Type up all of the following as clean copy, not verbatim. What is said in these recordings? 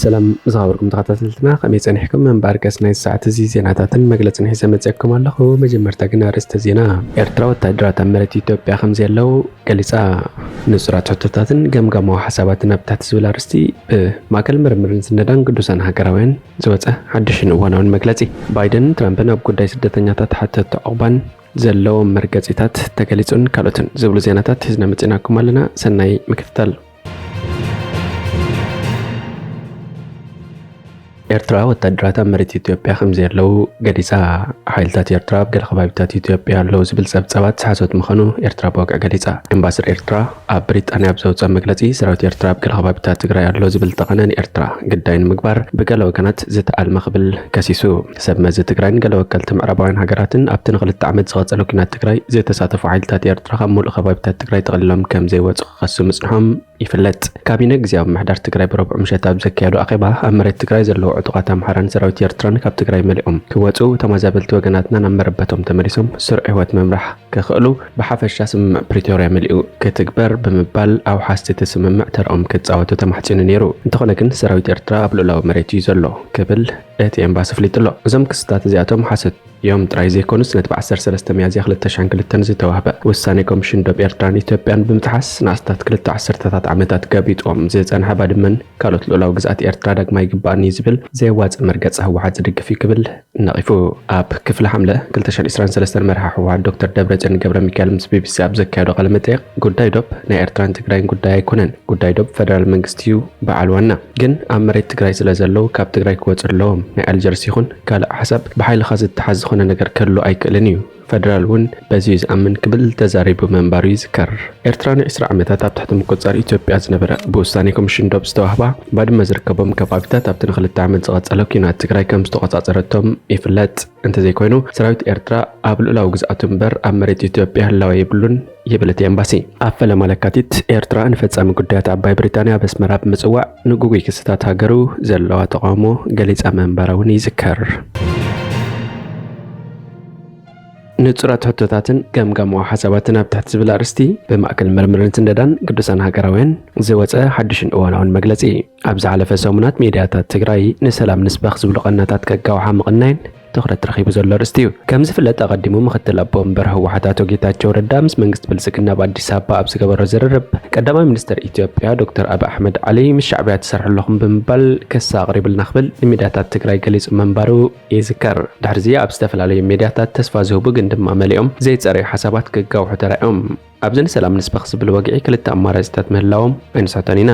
ሰላም ዝሃበርኩም ተኸታተልትና ከመይ ጸኒሕኩም መንባር ቀስናይ ሰዓት እዚ ዜናታትን መግለጽን ሒዘ መጽአኩም ኣለኹ። መጀመርታ ግን ኣርእስተ ዜና ኤርትራ ወታደራት ኣብ መሬት ኢትዮጵያ ከም ዘለው ገሊጻ ንጹራት ሕቶታትን ገምጋማዊ ሓሳባትን ኣብ ታሕቲ ዝብል ኣርእስቲ ብማእከል ምርምርን ስነዳን ቅዱሳን ሃገራውያን ዝወፀ ሓድሽን እዋናውን መግለጺ ባይደን ትራምፕን ኣብ ጉዳይ ስደተኛታት ሓተት ዕቑባን ዘለዎም መርገጺታት ተገሊጹን ካልኦትን ዝብሉ ዜናታት ሒዝና መጽናኩም ኣለና። ሰናይ ምክትታል። ኤርትራ ወታደራት ኣብ መሬት ኢትዮጵያ ከም ዘለው ገሊጻ ሓይልታት ኤርትራ ኣብ ገለ ከባቢታት ኢትዮጵያ ኣለዉ ዝብል ጸብጻባት ሓሶት ምዃኑ ኤርትራ ብወግዒ ገሊጻ። ኤምባሲ ኤርትራ ኣብ ብሪጣንያ ብዘውፅአ መግለጺ ሰራዊት ኤርትራ ኣብ ገለ ከባቢታት ትግራይ ኣሎ ዝብል ጠቐነን ኤርትራ ግዳይ ንምግባር ብገለ ወገናት ዝተኣልመ ክብል ከሲሱ። ሰብ መዚ ትግራይን ገለ ወከልቲ ምዕራባውያን ሃገራትን ኣብቲ ንኽልተ ዓመት ዝቐጸለ ኩናት ትግራይ ዝተሳተፉ ሓይልታት ኤርትራ ካብ ሙሉእ ከባቢታት ትግራይ ተቐሊሎም ከም ዘይወፁ ክኸሱ ምጽንሖም ይፍለጥ። ካቢነ ግዝያዊ ምሕዳር ትግራይ ብረቡዕ ምሸት ኣብ ዘካየዱ ኣኼባ ኣብ መሬት ትግራይ ዘለዉ ዕጡቓት ኣምሓራን ሰራዊት ኤርትራን ካብ ትግራይ መሊኦም ክወፁ ተመዛበልቲ ወገናትና ናብ መረበቶም ተመሊሶም ስሩዕ ህይወት ምምራሕ ክኽእሉ ብሓፈሻ ስምምዕ ፕሪቶርያ መሊኡ ክትግበር ብምባል ኣብ ሓስቲ እቲ ስምምዕ ተረኦም ክጻወቱ ተማሕፂኑ ነይሩ። እንተኾነ ግን ሰራዊት ኤርትራ ኣብ ልዕላዊ መሬት እዩ ዘሎ ክብል እቲ ኤምባሲ ኣፍሊጡ ኣሎ። እዞም ክስታት እዚኣቶም ሓሰት يوم تراي زيكونس نتبع 13 ميادية 2002 ዝተዋህበ ውሳኔ ኮሚሽን ዶብ ኤርትራን ኢትዮጵያን ብምትሓስ ናስታት 2 ዓመታት ገቢጦም ዝጸንሐ ባድመን ካልኦት ልዑላዊ ግዝኣት ኤርትራ ዳግማይ ይግባእኒ ዝብል ዘይዋጽእ መርገጽ ህወሓት ዝድግፍ ክብል ነቒፉ። ኣብ ክፍለ ሐምለ 2023 መርሓ ህወሓት ዶክተር ደብረጽዮን ገብረ ሚካኤል ምስ ቢቢሲ ኣብ ዘካየዶ ቃለ መጠይቅ ጉዳይ ዶብ ናይ ኤርትራን ትግራይን ጉዳይ ኣይኮነን፣ ጉዳይ ዶብ ፌደራል መንግስቲ እዩ በዓል ዋና፣ ግን ኣብ መሬት ትግራይ ስለ ዘለው ካብ ትግራይ ክወጽ ኣለዎም ናይ ኣልጀርስ ይኹን ካልእ ሓሳብ ብሓይልኻ ዝተሓዝ ዝኾነ ነገር ከሎ ኣይክእልን እዩ ፌደራል ውን በዚ ዝኣምን ክብል ተዛሪቡ መንባሩ ይዝከር። ኤርትራ ን20 ዓመታት ኣብ ትሕቲ ምቁጽጻር ኢትዮጵያ ዝነበረ ብውሳኔ ኮሚሽን ዶብ ዝተዋህባ ባድመ ዝርከቦም ከባቢታት ኣብቲ ንኽልተ ዓመት ዝቐጸለ ኩናት ትግራይ ከም ዝተቆጻጸረቶም ይፍለጥ። እንተዘይኮይኑ ሰራዊት ኤርትራ ኣብ ልዕላዊ ግዝኣቱ እምበር ኣብ መሬት ኢትዮጵያ ህላወ ይብሉን ይብል እቲ ኤምባሲ። ኣብ ፈለማ ለካቲት ኤርትራ ንፈጻሚ ጉዳያት ኣባይ ብሪጣንያ በስመራ ብምጽዋዕ ንጉጉይ ክስታት ሃገሩ ዘለዋ ተቃውሞ ገሊጻ መንባራ ውን ይዝከር። ንጹራት ሕቶታትን ገምጋማዊ ሓሳባትን ኣብ ታሕቲ ዝብል ኣርእስቲ ብማእከል ምርምርን ስነዳን ቅዱሳን ሃገራውያን ዝወፀ ሓድሽን እዋናውን መግለጺ። ኣብ ዝሓለፈ ሰሙናት ሚድያታት ትግራይ ንሰላም ንስባኽ ዝብሉ ቐናታት ከጋውሓ ምቕናይን ትኹረት ረኺቡ ዘሎ ርእስቲ እዩ። ከም ዝፍለጥ ኣቐዲሙ ምክትል ኣቦ እምበር ህወሓት ኣቶ ጌታቸው ረዳ ምስ መንግስቲ ብልጽግና በኣዲስ ኣበባ ኣብ ዝገበሮ ዝርርብ ቀዳማይ ሚኒስትር ኢትዮጵያ ዶክተር አብይ ኣሕመድ ዓሊ ምስ ሻዕብያ ትሰርሑ ኣለኹም ብምባል ክስ ኣቕሪብልና ክብል ንሚድያታት ትግራይ ገሊጹ መንባሩ ይዝከር። ድሕሪ እዚ ኣብ ዝተፈላለዩ ሚድያታት ተስፋ ዝህቡ ግን ድማ መሊኦም ዘይጸረዩ ሓሳባት ክጋውሑ ተራእዮም። ኣብዚ ንሰላም ንስባኽ ዝብል ወግዒ ክልተ ኣማራጺታት ምህላዎም ኣይንስሕቶን ኢና።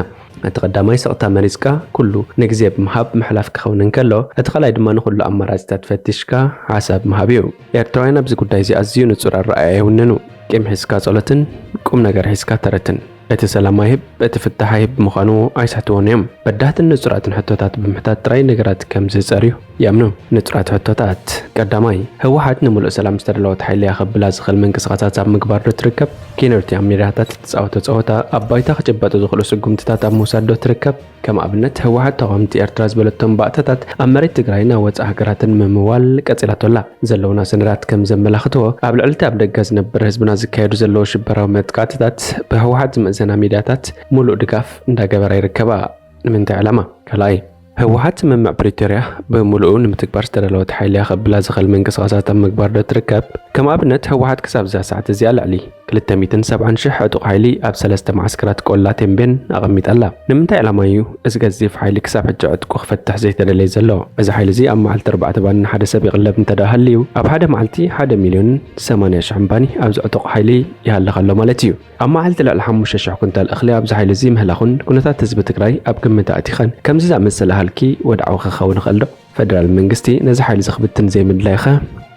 እቲ ቀዳማይ ስቕታ መሪጽካ ኩሉ ንግዜ ብምሃብ ምሕላፍ ክኸውን እንከሎ እቲ ኻልኣይ ድማ ንኹሉ ኣማራጺታት ፈቲሽካ ሓሳብ ምሃብ እዩ። ኤርትራውያን ኣብዚ ጉዳይ እዚ ኣዝዩ ንጹር ኣረኣእያ ይውንኑ። ቂም ሒዝካ ጸሎትን ቁም ነገር ሒዝካ ተረትን እቲ ሰላም ይህብ እቲ ፍታሕ ይህብ ምዃኑ ኣይስሕትዎን እዮም። በዳህትን ንጹራትን ሕቶታት ብምሕታት ጥራይ ነገራት ከም ዝጸርዩ ይኣምኑ። ንጹራት ሕቶታት ቀዳማይ ህወሓት ንሙሉእ ሰላም ዝተደለወት ሓይሊ ያኸብላ ዝኽእል ምንቅስቓሳት ኣብ ምግባር ዶ ትርከብ? ኬነርቲ ኣብ ሚድያታት እትፃወቶ ፀወታ ኣብ ባይታ ክጭበጡ ዝኽእሉ ስጉምትታት ኣብ ምውሳድ ዶ ትርከብ? ከም ኣብነት ህወሓት ተቃወምቲ ኤርትራ ዝበለቶም ባእተታት ኣብ መሬት ትግራይ ናብ ወፃኢ ሃገራትን ምምዋል ቀፂላቶላ። ዘለውና ሰነዳት ከም ዘመላኽትዎ ኣብ ልዕልቲ ኣብ ደገ ዝነብር ህዝብና ዝካየዱ ዘለዉ ሽበራዊ መጥቃዕትታት ብህወሓት ዝምእዘና ሚድያታት ሙሉእ ድጋፍ እንዳገበራ ይርከባ። ንምንታይ ዕላማ? ካልኣይ ህወሓት ስምምዕ ፕሪቶርያ ብምሉኡ ንምትግባር ዝተደለወት ሓይሊ ያኸብላ ዝኽእል ምንቅስቓሳት ኣብ ምግባር ዶ ትርከብ? ከም ኣብነት ህወሓት ክሳብ ዛ ሰዓት እዚኣ ልዕሊ 270,000 ዕጡቕ ሓይሊ ኣብ 3 ማዕስከራት ቆላ ቴምቤን ኣቐሚጣላ። ንምንታይ ዕላማ እዩ እዚ ገዚፍ ሓይሊ ክሳብ ሕጂ ዕጥቁ ክፈትሕ ዘይተደለየ ዘሎ? እዚ ሓይሊ እዚ ኣብ መዓልቲ 4 ባኒ ሓደ ሰብ ይቕለብ እንተዳሃልዩ ኣብ ሓደ መዓልቲ 1,080,000 ባኒ ኣብዚ ዕጡቕ ሓይሊ ይሃልኽ ኣሎ ማለት እዩ። ኣብ መዓልቲ ልዕሊ 5,000 ኩንታል እኽሊ ኣብዚ ሓይሊ እዚ ምህላኹን ኩነታት ህዝቢ ትግራይ ኣብ ግምት ኣእቲኸን ከምዚ ዝኣመሰለ ሃልኪ ወድዓዊ ክኸውን ይኽእል ዶ? ፌደራል መንግስቲ ነዚ ሓይሊ ዝኽብትን ዘይምድላይኸ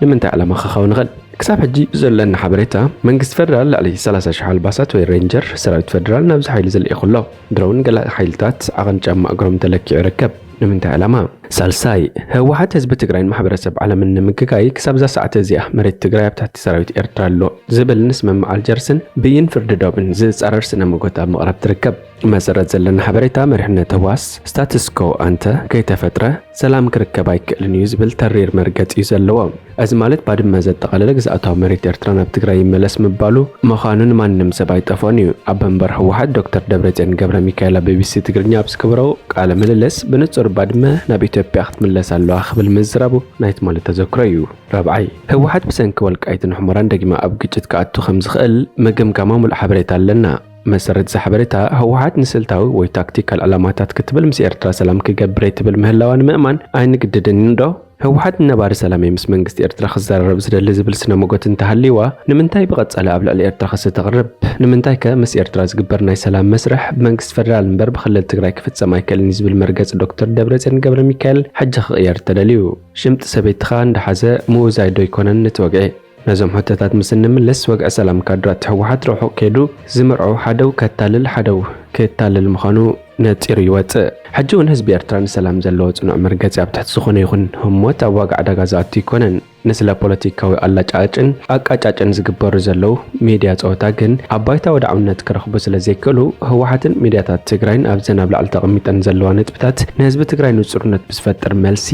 ንምንታይ ዕላማ ክኸውን ይኽእል? ክሳብ ሕጂ ዘለና ሓበሬታ መንግስቲ ፌደራል ልዕሊ 30,000 ኣልባሳት ወይ ሬንጀር ሰራዊት ፌደራል ናብዚ ሓይሊ ዘልኢኹ ኣሎ። ድሮውን ገለ ሓይልታት ዓቐን ጫማ እግሮም ተለኪዑ ይርከብ። ንምንታይ ዕላማ? ሳልሳይ ህወሓት ህዝቢ ትግራይን ማሕበረሰብ ዓለምን ንምግጋይ ክሳብ ዛ ሰዓት እዚኣ መሬት ትግራይ ኣብ ትሕቲ ሰራዊት ኤርትራ ኣሎ ዝብል ንስምምዕ ኣልጀርስን ብይን ፍርዲ ዶብን ዝጻረር ስነ መጎት ኣብ ምቕራብ ትርከብ። መሰረት ዘለና ሓበሬታ መሪሕነት ህዋስ ስታትስ ኮ ኣንተ ከይተፈጥረ ሰላም ክርከብ ኣይክእልን እዩ ዝብል ተሪር መርገፂ እዩ ዘለዎ። እዚ ማለት ባድመ ዘጠቃለለ ግዝኣታዊ መሬት ኤርትራ ናብ ትግራይ ይመለስ ምባሉ ምዃኑን ማንም ሰብ ኣይጠፍኦን እዩ። ኣብ መንበር ህወሓት ዶክተር ደብረጽዮን ገብረ ሚካኤል ኣብ ቢቢሲ ትግርኛ ኣብ ዝገበሮ ቃለ ምልልስ ብንጹር ባድመ ናብ ኢትዮጵያ ክትምለስ ኣለዋ ክብል ምዝራቡ ናይቲ ማለት ተዘክሮ እዩ። ራብዓይ ህወሓት ብሰንኪ ወልቃይትን ሕሞራን ደጊማ ኣብ ግጭት ክኣቱ ከም ዝኽእል ምግምጋማ ሙሉእ ሓበሬታ ኣለና። መሰረት ዝሓበሬታ ህወሓት ንስልታዊ ወይ ታክቲካል ዕላማታት ክትብል ምስ ኤርትራ ሰላም ክገብር ትብል ምህላዋን ምእማን ኣይንግድድን ዶ? ህወሓት ነባሪ ሰላም ምስ መንግስቲ ኤርትራ ክዘራረብ ዝደሊ ዝብል ስነ ሞገት እንተሃልይዋ ንምንታይ ብቐጻለ ኣብ ልዕሊ ኤርትራ ክተቕርብ? ንምንታይ ከ ምስ ኤርትራ ዝግበር ናይ ሰላም መስርሕ ብመንግስቲ ፌደራል እምበር ብክልል ትግራይ ክፍጸም ኣይከኣልን ዝብል መርገፂ ዶክተር ደብረጽዮን ገብረ ሚካኤል ሕጂ ክቕየር ተደልዩ። ሽምጢ ሰበይትኻ እንዳሓዘ ምውዛይ ዶ ይኮነን ንትወግዒ? ነዞም ሕቶታት ምስ እንምለስ ወግዒ ሰላም ካድራት ህወሓት ርሑቕ ከይዱ ዝምርዖ ሓደው ከታልል ሓደው ክታልል ምዃኑ ነፂሩ ይወፅእ። ሕጂ እውን ህዝቢ ኤርትራ ንሰላም ዘለዎ ጽኑዕ መርገፂ ኣብ ትሕቲ ዝኾነ ይኹን ህሞት ኣብ ዋጋዕ ዕዳጋ ዝኣቱ ይኮነን። ንስለ ፖለቲካዊ ኣላጫጭን ኣቃጫጭን ዝግበሩ ዘለው ሚድያ ፀወታ ግን ኣብ ባይታ ወድዓውነት ክረኽቡ ስለ ዘይክእሉ ህወሓትን ሚድያታት ትግራይን ኣብ ዘናብ ላዕሊ ተቐሚጠን ዘለዋ ነጥብታት ንህዝቢ ትግራይ ንጹርነት ብዝፈጥር መልሲ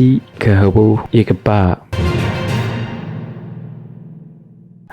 ክህቡ ይግባእ።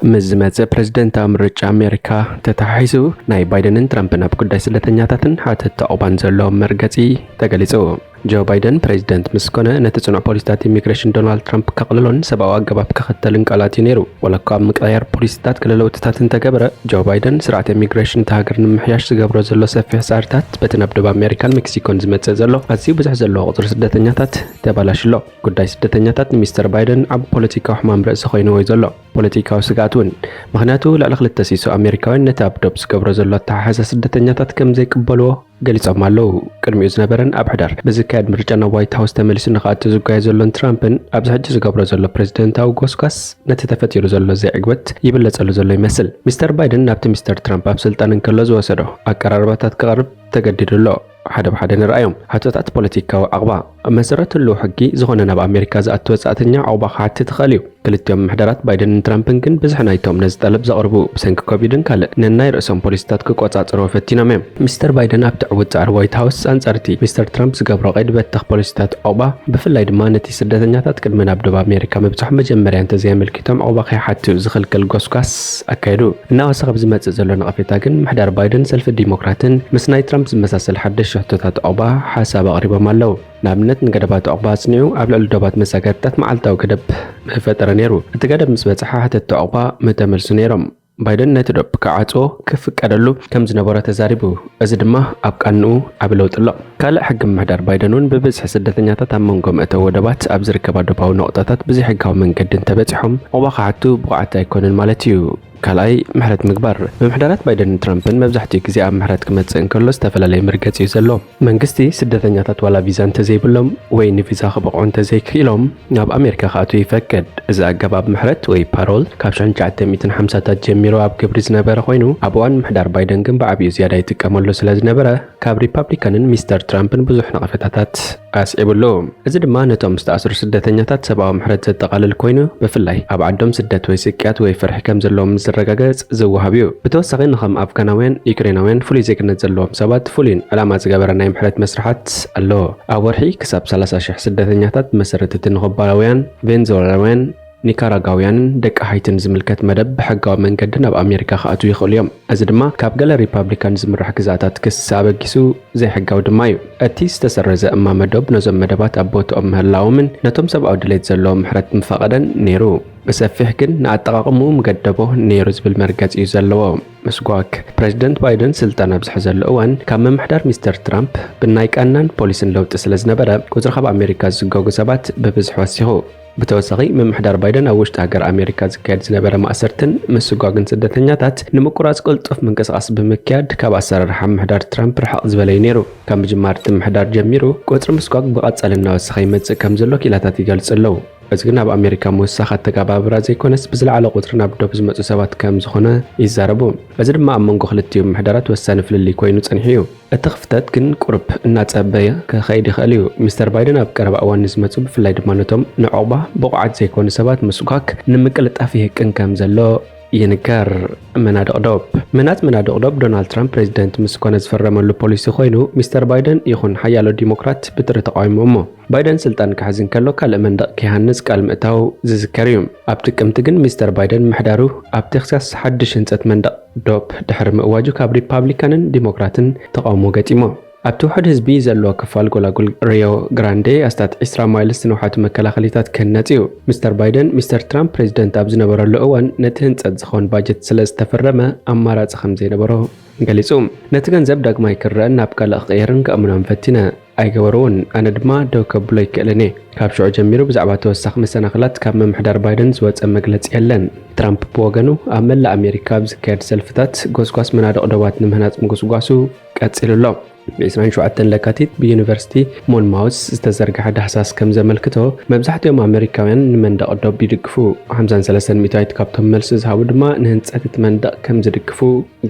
مزمت بريزيدنت أمريكا أمريكا تتحيزو ناي بايدن ترامبن أب قداي سلطنياتن حتى تأوبان زلو مرغتي تغليزو جو بايدن بريزيدنت مسكونه نتصنع بوليسات إميغريشن دونالد ترامب كقللون سبعوا أجاباب كختلن قالاتي نيرو ولكن مقاير بوليسات كللو تتاتن تجبره جو بايدن سرعة إميغريشن تهاجرن محياش تجبره زلو سفيه سارتات بتنبدو بأمريكا المكسيكون زمت زلو أزيو بزح زلو قطر سدتنياتات تبلاش له قداي سدتنياتات مستر بايدن عب بوليتيكا حمام رأس خوينو يزلو بوليتيكا وسقاتون مغناتو لعلق للتسيسو أمريكاوين نتابدو بسجبره زلو تحاسس سدتنياتات كم زي قبلوه قليص مالو قدمي زنبرن أبحدار بزكاد مرجعنا وايت هاوس تملس نقاط زوجاي زلون ترامبن أبز حج زقبر زلو بريزيدنت أو غوسكاس نتتفتيرو زلو زي عقبت يبلغ زلو زلو يمثل مستر بايدن نابت مستر ترامب أب سلطان كله زوسرو أقرارباتات كغرب تجدد له حدا بحدا نرأيهم حتى بوليتيكا وأغبا مسرت اللو حقي زغنا بأمريكا زأتو ساعتنيا أو بخات تتخليو كلتيوم محدرات بايدن ترامبن كن بزحنا يتوم نزدلب زغربو بسنك كوفيدن كال نناي رأسهم بوليستات كقوات روفتينا ميم مستر بايدن أبتعود زعر وايت هاوس أنصارتي مستر ترامب زقبر غيد بتخ بوليستات أوبا بفلاي دمانتي سدتنياتات كد من أبدو بأمريكا مبزح مجمريان تزيام الكتام أو باقي حتى زخل كالغوسكاس أكيدو إنه سغب زمات زلون غفيتاكن محدر بايدن سلف الديمقراطن مسناي ترامب مساسل حدش شحطوتات أوبا حساب غريبة مالو نابنت نقدبات أقبا سنيو قبل الدوبات مساكرتات معالتا وكدب مفتر نيرو التقادب مسبتحا حتى التعوبا متمرسو نيروم بايدن نتدب كعاتو كفك أدلو كم زنبورة تزاربو أزدما أبقانو أبلوت الله كالا حق محدار بايدنون ببزح سدتنياتات أمونكم أتو دبات أبزر كبادوباو نقطاتات بزي حقاو من قدن تبتحهم وواقعاتو بقعتا يكون المالتيو كالاي محرت مقبر بمحدارات بايدن ترامبن مبزحتي كزي أب محرت كمتسن كرلو استفلالي مرقاتي يزلو منقستي سدتنياتات ولا فيزان تزيبلهم وين فيزا خبقون تزيكيلهم ناب أمريكا خاتو يفكد إذا أقباب محرت وي بارول كابشان جعت 250 جميرو أب كبريز نبرا خوينو أبوان محدار بايدن جنب عبيو زيادة يتكاملو سلاز نبرا كاب ريبابليكانن مستر ترامبن بزوح نقفتاتات أسئبلهم إذا دما نتوم استأسر سدتنياتات سبعة محرت زتقالل كوينو بفلاي أب عندهم سدت ويسكيات ويفرح كم زلهم الرجاجات زوهابيو بتوسعين خم أفغانوين يوكرينوين فولي زكنة زلهم سبات فولين علامة زجبرنا نايم حالة مسرحات الله أورحي كسب 13 سدتنياتات مسرت تنغباوين فنزويلاوين نيكاراغاويان دك هايتن زملكت مدب حقا من قدنا بأمريكا خاتو يخول يوم أزدما كابجلا ريبابليكان زمرح كزاتات كسابق كيسو زي حقا ودمايو أتيس تسرز أما مدب نظم مدبات أبوت أم هلاومن نتوم سبعو دليت زلهم محرت مفقدا نيرو بسفح كن نعتقاقمو مقدبو نيروز بالمركز يزلوه مسقواك بريزيدنت بايدن سلطان بزح زلوان كام محدار مستر ترامب بالنايك أنان بوليسن لو تسلز نبرا كوزرخب أمريكا زقوق سبات ببزح واسيهو بتوسعي من محدار بايدن أوشت هاجر أمريكا زكاد زنبرا مأسرتن مسقواقن سدتنياتات نمقراس قلت في منقص بمكياد كاب أسرر رحم محدار ترامب رح أقزبلي نيرو كام جمارت محدار جميرو كوتر مسقواق بقات سألنا وسخي متس كام زلو كيلاتاتي جالس اللو أزغنا بأمريكا موسخة تقابابرا زي كونس بزلع على قطرنا بدو بزمتو سوات كام زخونا يزاربو أزر ما أمونغو خلتيو محدارات والسانف للي كوينو تنحيو التخفتات كن قرب الناس أبايا كخايدي خاليو مستر بايدن أبقرب أوان نزمتو بفلاي دمانتهم نعوبة بقعات زي كون سوات مسوكاك نمكالت أفيه كن كام زلو ينكر منادق دوب منادق دوب دونالد ترامب بريزيدنت مسكون زفرملو بوليسي خوينو مستر بايدن يخون حيالو ديمقراط بتر تقايمو بايدن سلطان كحزن كالو كال منطق كيهانس قال مئتاو زذكريوم ابتكمت ግን مستر بايدن محدارو ابتخصاص حدش هنصت منطق دوب دحر مواجو كاب ريبابليكانن ديمقراطن تقاومو ገጢሞ ኣብቲ ውሕድ ህዝቢ ዘለዎ ክፋል ጎላጉል ሪዮ ግራንዴ ኣስታት 20 ማይልስ ንውሓት መከላኸሊታት ከነፂዩ ሚስተር ባይደን ሚስተር ትራምፕ ፕሬዚደንት ኣብ ዝነበረሉ እዋን ነቲ ህንፀት ዝኸውን ባጀት ስለ ዝተፈረመ ኣማራፂ ከም ዘይነበሮ ገሊጹ ነቲ ገንዘብ ዳግማይ ክረአ ናብ ካልእ ክቕየርን ከእምኖም ፈቲነ ኣይገበሩን ኣነ ድማ ደው ከብሎ ይክእልኒ ካብ ሽዑ ጀሚሩ ብዛዕባ ተወሳኺ መሰናኽላት ካብ መምሕዳር ባይደን ዝወፀ መግለፂ የለን ትራምፕ ብወገኑ ኣብ መላእ ኣሜሪካ ብዝካየድ ሰልፍታት ጎስጓስ መናድቕ ዶባት ንምህናፅ ምጉስጓሱ ቀፂሉ ኣሎ ب27 ለካቲት ብዩኒቨርሲቲ ሞንማውስ ዝተዘርግሐ ዳህሳስ ከም ዘመልክቶ መብዛሕትኦም ኣሜሪካውያን ንመንደቕ ዶብ ይድግፉ 53% ካብቶም መልሲ ዝሃቡ ድማ ንህንፀት እቲ መንደቕ ከም ዝድግፉ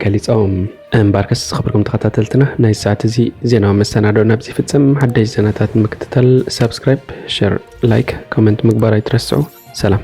ገሊፆም እምባርከስ خبركم ተኸታተልትና ናይ ሰዓት እዚ ዜናዊ መሰናዶ ናብዚ ፍጽም ሓደሽ ዜናታት ምክትታል ሰብስክራይብ ሼር ላይክ ኮሜንት ምግባር ኣይትረስዑ ሰላም